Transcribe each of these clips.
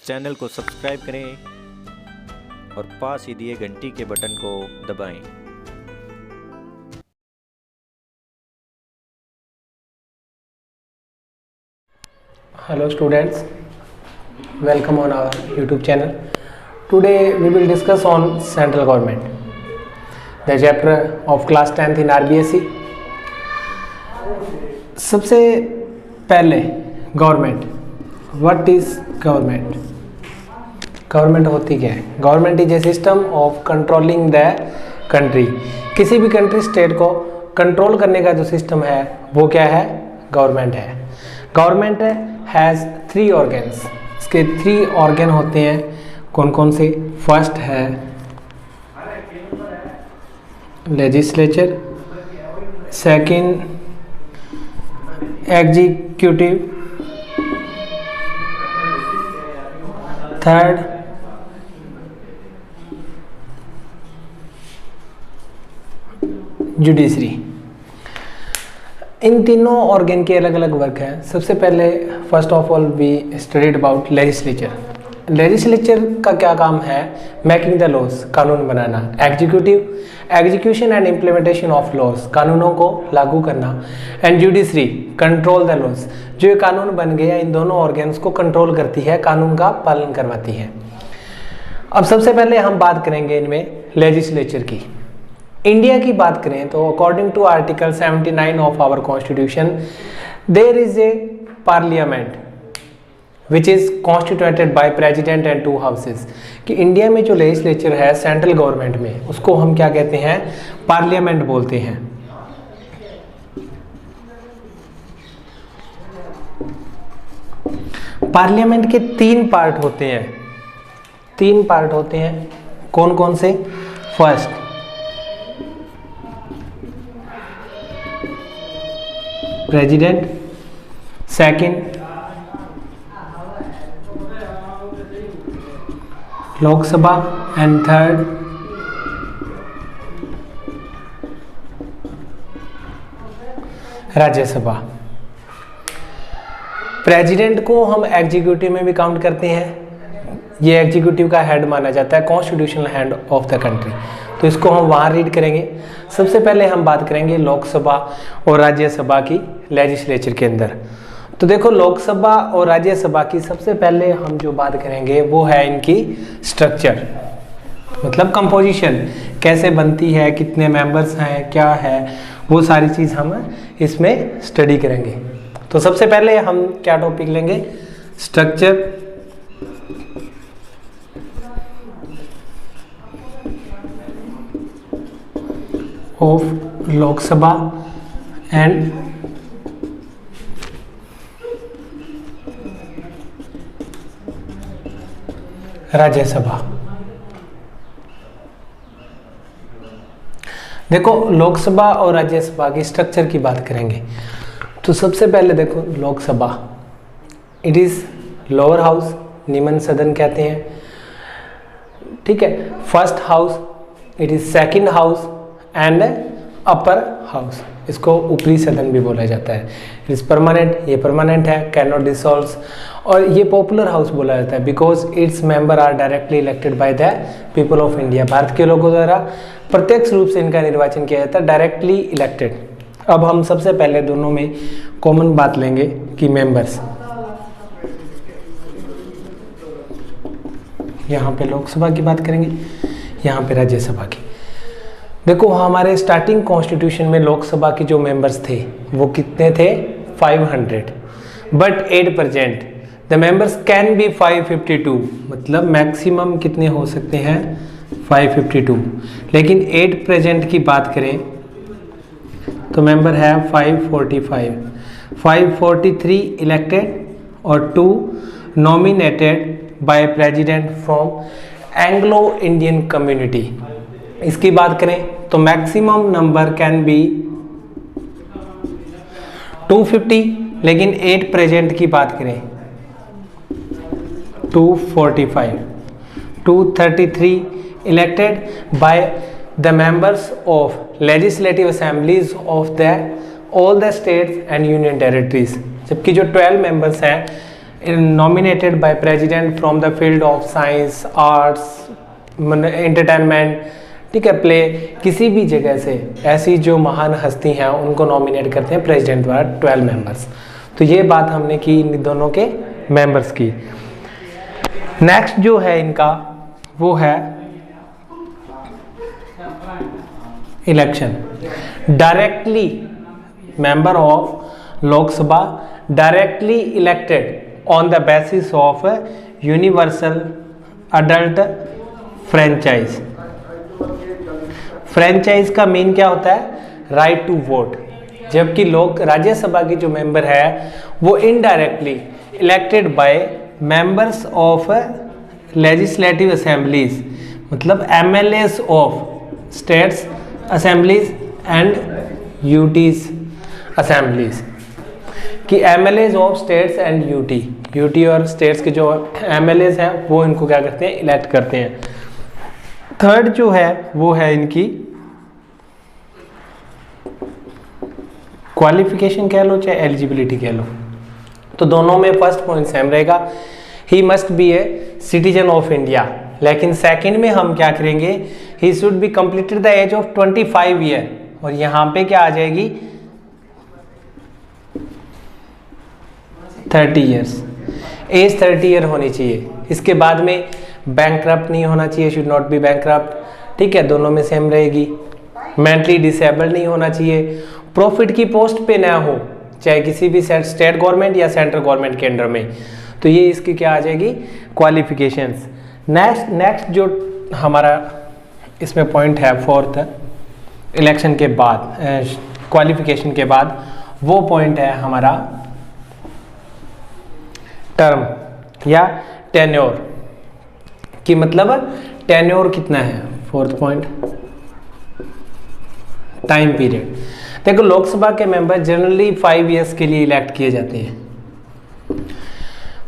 Channel को subscribe करें और पास ही दिए घंटी के बटन को दबाएं। Hello students, welcome on our YouTube channel. Today we will discuss on central government, the chapter of class 10th in RBSE. सबसे पहले government, what is government? Government होती क्या है? Government is a system of controlling the country. किसी भी country state को control करने का जो सिस्टम है वो क्या है? गवर्नमेंट है। Government has 3 organs. इसके 3 ऑर्गन होते हैं। कौन कौन से? फर्स्ट है legislature, second executive, third judiciary. इन तीनों ऑर्गन के अलग अलग वर्क हैं। सबसे पहले first of all we studied about legislature. Legislature का क्या काम है? मेकिंग द लॉज, कानून बनाना। Executive, execution and implementation of laws, कानूनों को लागू करना। And judiciary, control the laws, जो ये कानून बन गया इन दोनों ऑर्गन्स को कंट्रोल करती है, कानून का पालन करवाती है। अब सबसे पहले हम बात करेंगे इनमें लेजिस्लेचर की। इंडिया की बात करें तो according to article 79 of our constitution there is a parliament which is constituted by president and 2 houses. कि इंडिया में जो लेजिस्लेचर है सेंट्रल गवर्नमेंट में, उसको हम क्या कहते हैं? पार्लियामेंट बोलते हैं। पार्लियामेंट के 3 पार्ट होते हैं। 3 पार्ट होते हैं। कौन कौन से? First president, second Lok Sabha and third Rajya Sabha. President को हम एग्जीक्यूटिव में भी काउंट करते हैं। ये एग्जीक्यूटिव का हेड माना जाता है, constitutional head of the country. तो इसको हम वहाँ रीड करेंगे। सबसे पहले हम बात करेंगे लोकसभा और राज्यसभा की लेजिस्लेचर के अंदर। तो देखो लोकसभा और राज्यसभा की सबसे पहले हम जो बात करेंगे वो है इनकी स्ट्रक्चर, मतलब कंपोजिशन, कैसे बनती है, कितने मेंबर्स हैं, क्या है, वो सारी चीज़ हम इसमें स्टडी करेंगे। तो सबसे पहले हम क्या टॉपिक लेंगे? Structure of Lok Sabha and Rajya Sabha. देखो लोकसभा और राज्यसभा की स्ट्रक्चर की बात करेंगे तो सबसे पहले देखो Lok Sabha, it is lower house, निम्न सदन कहते हैं, ठीक है। First house, it is second house and upper house, इसको ऊपरी सदन भी बोला जाता है। इट इज परमानेंट, ये परमानेंट है, कैन नॉट डिसॉल्व। और ये पॉपुलर हाउस बोला जाता है because its member are directly elected by the people of India. Bharat के लोगों द्वारा प्रत्यक्ष रूप से इनका निर्वाचन किया जाता है, डायरेक्टली इलेक्टेड। अब हम सबसे पहले दोनों में कॉमन बात लेंगे कि मेंबर्स, यहाँ पे लोकसभा की बात करेंगे, यहाँ पे राज्यसभा की। देखो हमारे स्टार्टिंग कॉन्स्टिट्यूशन में लोकसभा के जो मेंबर्स थे वो कितने थे? 500, but at present the members can be 552, मतलब मैक्सिमम कितने हो सकते हैं? 552। लेकिन 8 प्रेजेंट की बात करें तो मेंबर है 545, 543 इलेक्टेड और 2 nominated by president from Anglo Indian community. इसकी बात करें तो मैक्सिमम नंबर कैन बी 250, लेकिन 8 प्रेजेंट की बात करें 245, 233 elected by the members of legislative assemblies of the all the states and union territories. जबकि जो 12 मेंबर्स हैं nominated by president from the field of science, arts, entertainment, ठीक है, play, किसी भी जगह से ऐसी जो महान हस्ती हैं उनको नॉमिनेट करते हैं प्रेसिडेंट द्वारा 12 मेंबर्स। तो ये बात हमने की इन दोनों के मेंबर्स की। नेक्स्ट जो है इनका वो है election. Directly member of Lok Sabha directly elected on the basis of universal adult franchise. Franchise का मीन क्या होता है? Right to vote. जबकि लोग राज्यसभा की जो मेंबर है वो indirectly elected by members of legislative assemblies, मतलब MLAs of states assemblies and UTs assemblies, कि MLAs of states and UT और स्टेट्स के जो एमएलएस हैं वो इनको क्या करते हैं? इलेक्ट करते हैं। थर्ड जो है वो है इनकी क्वालिफिकेशन कह लो चाहे एलिजिबिलिटी कह लो, तो दोनों में फर्स्ट पॉइंट सेम रहेगा, he must be a citizen of India. लेकिन सेकंड में हम क्या करेंगे? He should be completed the age of 25 year, और यहाँ पे क्या आ जाएगी? 30 ईयर्स, एज 30 ईयर होनी चाहिए। इसके बाद में बैंकक्रप्ट नहीं होना चाहिए, शुड नॉट बी बैंकक्रप्ट, ठीक है, दोनों में सेम रहेगी। मेंटली डिसेबल्ड नहीं होना चाहिए, प्रॉफिट की पोस्ट पे ना हो, चाहे किसी भी स्टेट गवर्नमेंट या सेंट्रल गवर्नमेंट के अंडर में। तो ये इसकी क्या आ जाएगी? क्वालिफिकेशंस। नेक्स्ट जो हमारा इसमें पॉइंट है फोर्थ, इलेक्शन के बाद क्वालिफिकेशन के बाद, वो पॉइंट है हमारा टर्म या टेन्योर, कि मतलब टेन्योर कितना है। Fourth point time period. देखो लोकसभा के मेंबर जनरली 5 इयर्स के लिए इलेक्ट किए जाते हैं,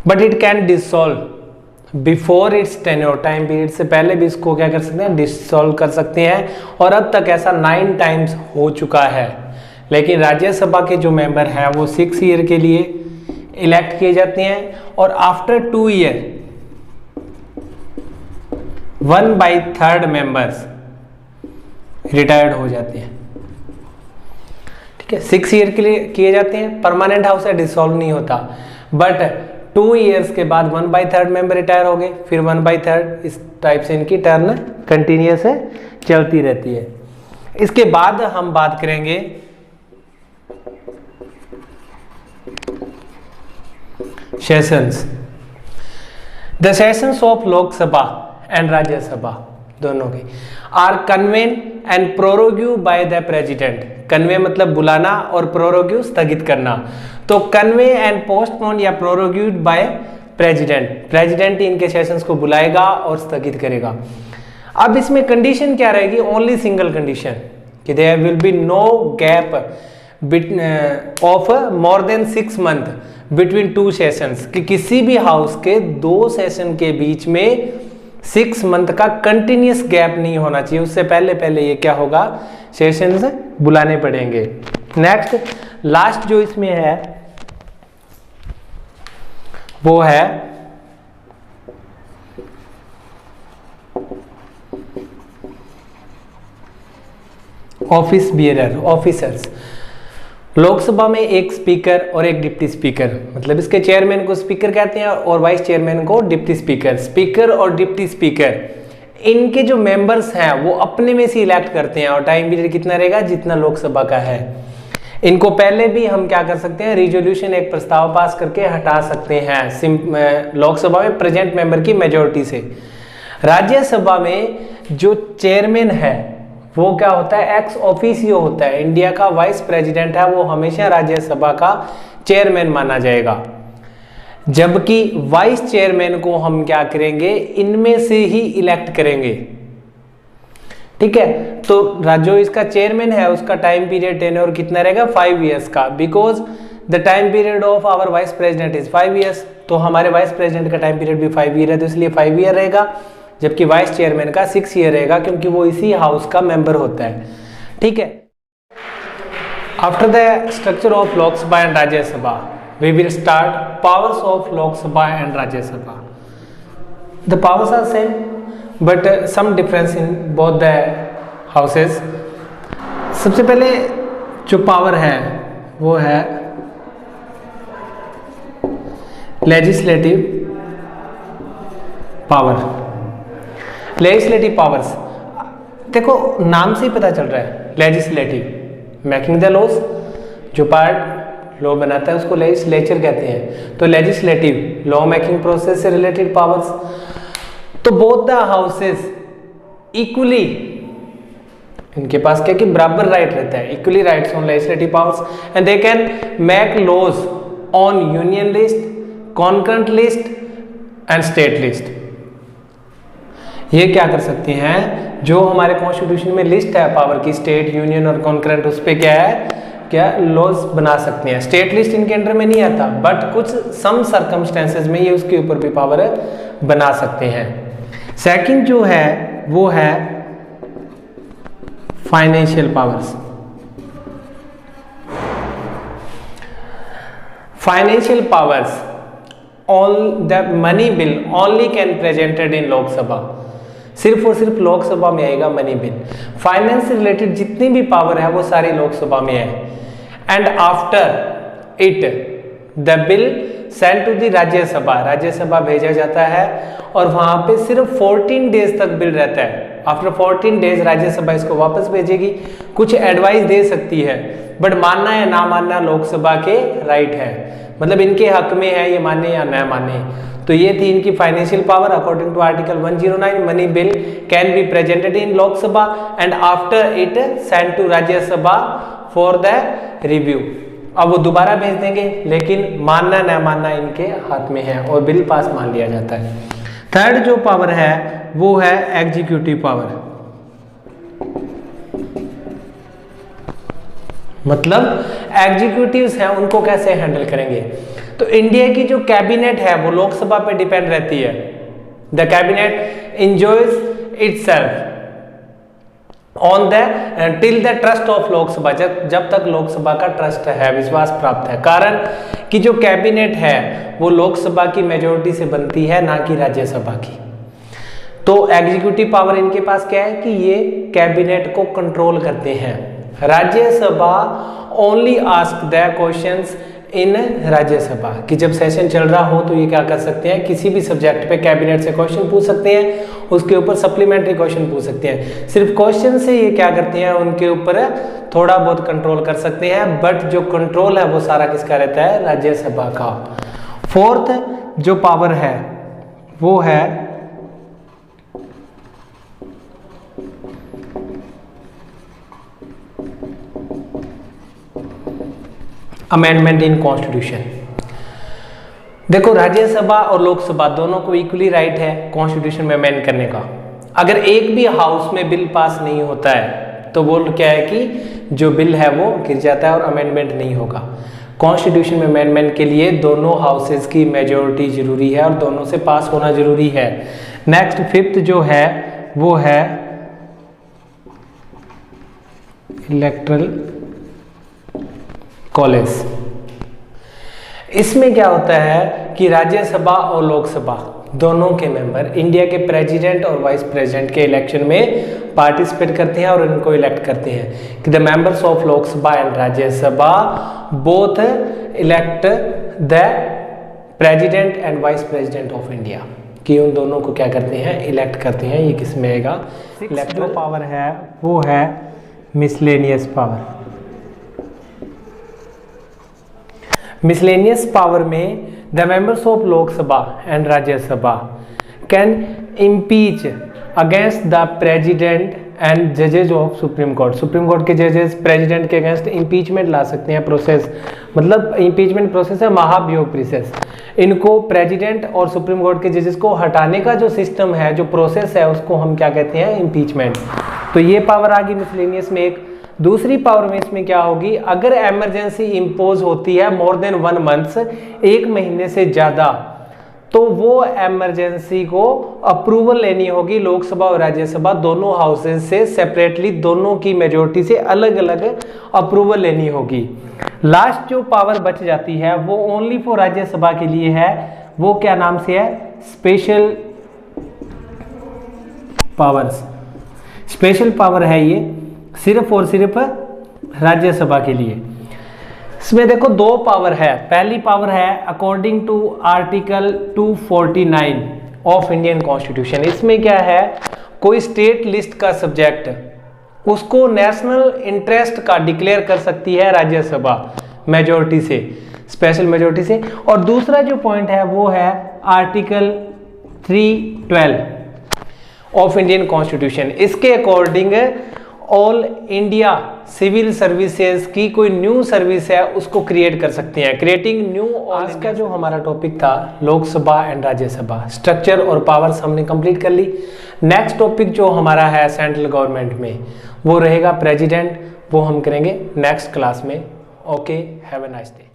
but it can dissolve before it's tenure. Time period से पहले भी इसको क्या कर सकते हैं? डिसॉल्व कर सकते हैं, और अब तक ऐसा 9 टाइम्स हो चुका है। लेकिन राज्यसभा के जो मेंबर हैं वो 6 ईयर के लिए इलेक्ट किए जाते हैं, और आफ्टर 2 ईयर 1/3 मेंबर्स रिटायर्ड हो जाते हैं, ठीक है। 6 ईयर के लिए किए जाते हैं, परमानेंट हाउस है, डिसॉल्व नहीं होता, बट 2 ईयर्स के बाद 1/3 मेंबर रिटायर हो गए, फिर 1/3, इस टाइप से इनकी टर्न कंटिन्यूस है, चलती रहती है। इसके बाद हम बात करेंगे sessions. The sessions of Lok Sabha and Rajya Sabha दोनों के are कन्वेन and प्रोरोग्यू by the president. Convey मतलब बुलाना और प्रोरोग्यू स्थगित करना। तो कन्वे एंड पोस्टपोन या प्रोरोग्यूड बाय प्रेसिडेंट, प्रेसिडेंट इनके सेशंस को बुलाएगा और स्थगित करेगा। अब इसमें कंडीशन क्या रहेगी? ओनली सिंगल कंडीशन, कि there will be no gap of more than 6 month between 2 sessions, कि किसी भी हाउस के 2 सेशन के बीच में 6 मंथ का कंटिन्यूस गैप नहीं होना चाहिए। उससे पहले ये क्या होगा? सेशंस बुलाने पड़ेंगे। नेक्स्ट लास्ट जो इसमें है वो है ऑफिस बियरर, ऑफिसर्स। लोकसभा में एक स्पीकर और एक डिप्टी स्पीकर, मतलब इसके चेयरमैन को स्पीकर कहते हैं और वाइस चेयरमैन को डिप्टी स्पीकर। स्पीकर और डिप्टी स्पीकर इनके जो मेंबर्स हैं वो अपने में से इलेक्ट करते हैं, और टाइम पीरियड कितना रहेगा? जितना लोकसभा का है। इनको पहले भी हम क्या कर सकते हैं? रिजोल्यूशन, एक प्रस्ताव पास करके हटा सकते हैं लोकसभा में प्रेजेंट मेंबर की मेजोरिटी से। राज्यसभा में जो चेयरमैन है वो क्या होता है? एक्स ऑफिसियो होता है। इंडिया का वाइस प्रेसिडेंट है, वो हमेशा राज्यसभा का चेयरमैन माना जाएगा। जबकि वाइस चेयरमैन को हम क्या करेंगे? इनमें से ही इलेक्ट करेंगे, ठीक है। तो जो इसका चेयरमैन है उसका टाइम पीरियड टेन्योर कितना रहेगा? 5 इयर्स का, because the time period of our vice president is 5 years. तो हमारे वाइस प्रेसिडेंट का टाइम पीरियड भी 5 ईयर है, तो इसलिए 5 ईयर रहेगा। जबकि वाइस चेयरमैन का 6 ईयर रहेगा, क्योंकि वो इसी हाउस का मेंबर होता है, ठीक है। After the structure of Lok Sabha and Rajya Sabha, we will start powers of Lok Sabha and Rajya Sabha. The powers are same, but some difference in both the houses. सबसे पहले जो पावर है वो है लेजिस्लेटिव पावर। लेजिस्लेटिव पावर्स, देखो नाम से ही पता चल रहा है, लेजिस्लेटिव मेकिंग द लॉज, जो पार्ट लॉ बनाता है उसको लेजिस्लेचर कहते हैं। तो लेजिस्लेटिव लॉ मेकिंग प्रोसेस से रिलेटेड पावर्स। तो बोथ द हाउसेस इक्वली, इनके पास क्या कि बराबर राइट रहता है, equally rights on legislative powers and they can make laws on union list, concurrent list and state list. ये क्या कर सकते हैं, जो हमारे कॉन्स्टिट्यूशन में लिस्ट है पावर की, स्टेट, यूनियन और कॉन्करेंट, उस पर क्या है, क्या लॉज बना सकते हैं। स्टेट लिस्ट इनके अंडर में नहीं आता, बट कुछ सम सर्कमस्टेंसेज में ये उसके ऊपर भी पावर बना सकते हैं। सेकंड जो है वो है financial powers. Financial powers, all the money bill only can presented in Lok Sabha, सिर्फ और सिर्फ लोकसभा में आएगा मनी बिल। फाइनेंस से रिलेटेड जितनी भी पावर है वो सारी लोकसभा में है। And after it the bill send to the Rajya Sabha, Rajya Sabha भेजा जाता है और वहां पे सिर्फ 14 डेज तक बिल रहता है। आफ्टर 14 डेज राज्यसभा इसको वापस भेजेगी, कुछ एडवाइस दे सकती है, बट मानना या ना मानना लोकसभा के राइट है, मतलब इनके हक में है ये माने या न माने। तो ये थी इनकी financial power. According to article 109 money bill can be presented in Lok Sabha and after it send to Rajya Sabha for the review. अब वो दोबारा भेज देंगे, लेकिन मानना न मानना इनके हाथ में है और बिल पास मान लिया जाता है। थर्ड जो पावर है वो है एग्जीक्यूटिव पावर, मतलब एग्जीक्यूटिव्स हैं उनको कैसे हैंडल करेंगे। तो इंडिया की जो कैबिनेट है वो लोकसभा पे डिपेंड रहती है। The cabinet enjoys itself on the till the trust of Lok Sabha, जब तक लोकसभा का ट्रस्ट है, विश्वास प्राप्त है। कारण कि जो कैबिनेट है वो लोकसभा की मेजोरिटी से बनती है, ना कि राज्यसभा की। तो एग्जीक्यूटिव पावर इनके पास क्या है कि ये कैबिनेट को कंट्रोल करते हैं। Rajya Sabha only ask the questions in Rajya Sabha, कि जब सेशन चल रहा हो तो ये क्या कर सकते हैं, किसी भी सब्जेक्ट पे कैबिनेट से क्वेश्चन पूछ सकते हैं, उसके ऊपर सप्लीमेंट्री क्वेश्चन पूछ सकते हैं। सिर्फ क्वेश्चन से ये क्या करते हैं, उनके ऊपर थोड़ा बहुत कंट्रोल कर सकते हैं, बट जो कंट्रोल है वो सारा किसका रहता है, राज्यसभा का। फोर्थ जो पावर है वो है अमेंडमेंट इन कॉन्स्टिट्यूशन। देखो राज्यसभा और लोकसभा दोनों को इक्वली राइट है कॉन्स्टिट्यूशन में अमेंड करने का। अगर एक भी हाउस में बिल पास नहीं होता है तो वो क्या है कि जो बिल है वो गिर जाता है और अमेंडमेंट नहीं होगा। कॉन्स्टिट्यूशन में अमेंडमेंट के लिए दोनों हाउसेज की मेजोरिटी जरूरी है और दोनों से पास होना जरूरी है। नेक्स्ट फिफ्थ जो है वो है इलेक्टरल कॉलेज। इसमें क्या होता है कि राज्यसभा और लोकसभा दोनों के मेंबर इंडिया के प्रेसिडेंट और वाइस प्रेसिडेंट के इलेक्शन में पार्टिसिपेट करते हैं और इनको इलेक्ट करते हैं कि the members of Lok Sabha and Rajya Sabha both elect the president and vice president of India, कि उन दोनों को क्या करते हैं, इलेक्ट करते हैं। ये किस में आएगा, इलेक्टरल पावर है वो है मिसलेनियस पावर। मिसलेनियस पावर में the members of Lok Sabha and Rajya Sabha can impeach against the president and जजेज of supreme court. Supreme court के जजेस प्रेसिडेंट के अगेंस्ट इम्पीचमेंट ला सकते हैं। प्रोसेस मतलब इम्पीचमेंट प्रोसेस है महाभियोग प्रोसेस। इनको प्रेसिडेंट और सुप्रीम कोर्ट के जजेस को हटाने का जो सिस्टम है, जो प्रोसेस है, उसको हम क्या कहते हैं, इम्पीचमेंट। तो ये पावर आ गई मिसलेनियस में एक। दूसरी पावर में इसमें क्या होगी, अगर इमरजेंसी इंपोज होती है मोर देन 1 मंथ, 1 महीने से ज्यादा, तो वो इमरजेंसी को अप्रूवल लेनी होगी लोकसभा और राज्यसभा दोनों हाउसेज से सेपरेटली, दोनों की मेजोरिटी से अलग अलग अप्रूवल लेनी होगी। लास्ट जो पावर बच जाती है वो ओनली फॉर राज्यसभा के लिए है, वो क्या नाम से है, स्पेशल पावर्स। स्पेशल पावर है ये सिर्फ और सिर्फ राज्यसभा के लिए। इसमें देखो दो पावर है। पहली पावर है according to article 249 of Indian constitution. इसमें क्या है, कोई स्टेट लिस्ट का सब्जेक्ट उसको नेशनल इंटरेस्ट का डिक्लेयर कर सकती है राज्यसभा मेजोरिटी से, स्पेशल मेजोरिटी से। और दूसरा जो पॉइंट है वो है आर्टिकल 312 ऑफ इंडियन कॉन्स्टिट्यूशन। इसके according all India civil services की कोई न्यू सर्विस है उसको क्रिएट कर सकते हैं, क्रिएटिंग न्यू। आज का जो हमारा टॉपिक था लोकसभा एंड राज्यसभा, स्ट्रक्चर और पावर्स हमने कंप्लीट कर ली। नेक्स्ट टॉपिक जो हमारा है सेंट्रल गवर्नमेंट में वो रहेगा प्रेसिडेंट, वो हम करेंगे नेक्स्ट क्लास में। Okay, have a nice day.